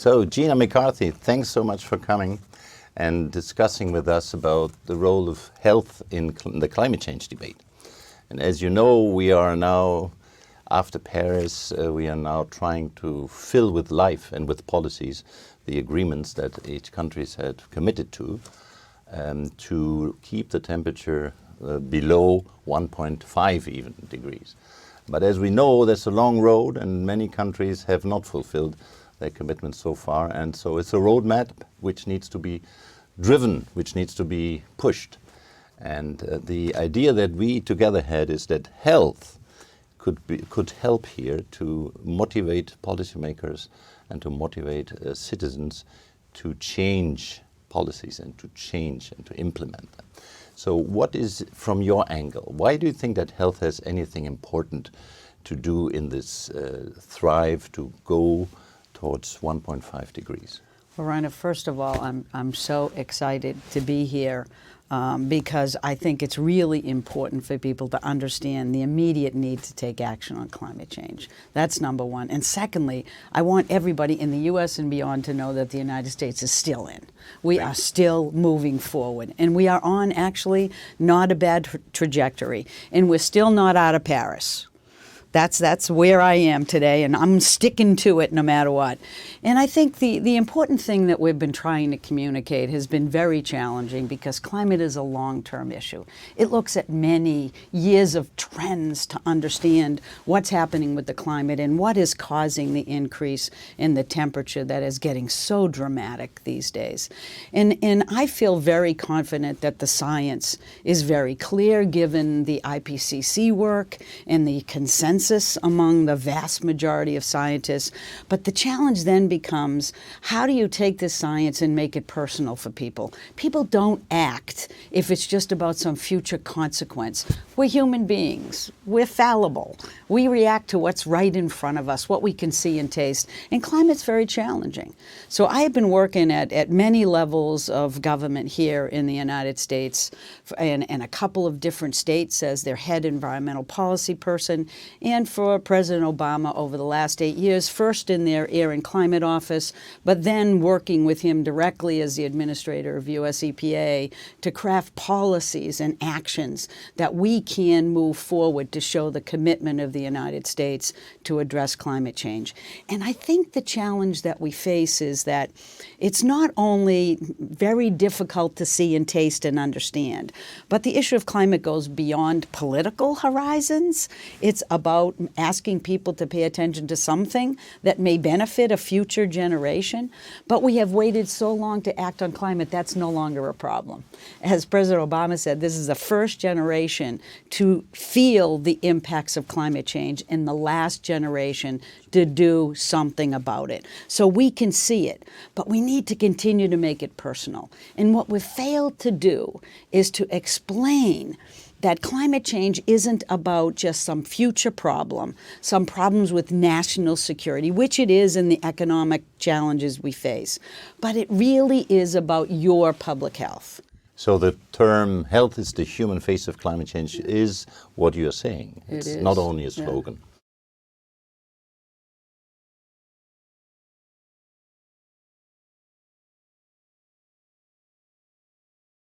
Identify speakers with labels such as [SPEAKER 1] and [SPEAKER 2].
[SPEAKER 1] So, Gina McCarthy, thanks so much for coming and discussing with us about the role of health in the climate change debate. And as you know, we are now, after Paris, we are now trying to fill with life and with policies the agreements that each country had committed to keep the temperature below 1.5 even degrees. But as we know, that's a long road, and many countries have not fulfilled their commitments so far. And so it's a roadmap which needs to be driven, which needs to be pushed. And the idea that we together had is that health could help here to motivate policymakers and to motivate citizens to change policies and to change and to implement them. So what is, from your angle, why do you think that health has anything important to do in this thrive to go towards 1.5 degrees?
[SPEAKER 2] Well, Rainer, first of all, I'm so excited to be here because I think it's really important for people to understand the immediate need to take action on climate change. That's number one. And secondly, I want everybody in the U.S. and beyond to know that the United States is still in. We are still moving forward. And we are on actually not a bad trajectory. And we're still not out of Paris. That's where I am today, and I'm sticking to it no matter what. And I think the important thing that we've been trying to communicate has been very challenging because climate is a long-term issue. It looks at many years of trends to understand what's happening with the climate and what is causing the increase in the temperature that is getting so dramatic these days. And I feel very confident that the science is very clear given the IPCC work and the consensus among the vast majority of scientists. But the challenge then becomes, how do you take this science and make it personal for people? People don't act if it's just about some future consequence. We're human beings. We're fallible. We react to what's right in front of us, what we can see and taste. And climate's very challenging. So I have been working at many levels of government here in the United States and a couple of different states as their head environmental policy person, and for President Obama over the last 8 years, first in their Air and Climate Office, but then working with him directly as the administrator of US EPA to craft policies and actions that we can move forward to show the commitment of the United States to address climate change. And I think the challenge that we face is that it's not only very difficult to see and taste and understand, but the issue of climate goes beyond political horizons. It's about asking people to pay attention to something that may benefit a future generation. But we have waited so long to act on climate, that's no longer a problem. As President Obama said, this is the first generation to feel the impacts of climate change and the last generation to do something about it. So we can see it, but we need to continue to make it personal. And what we've failed to do is to explain that climate change isn't about just some future problem, some problems with national security, which it is in the economic challenges we face, but it really is about your public health.
[SPEAKER 1] So the term health is the human face of climate change is what you're saying. It's not only a slogan.
[SPEAKER 2] Yeah.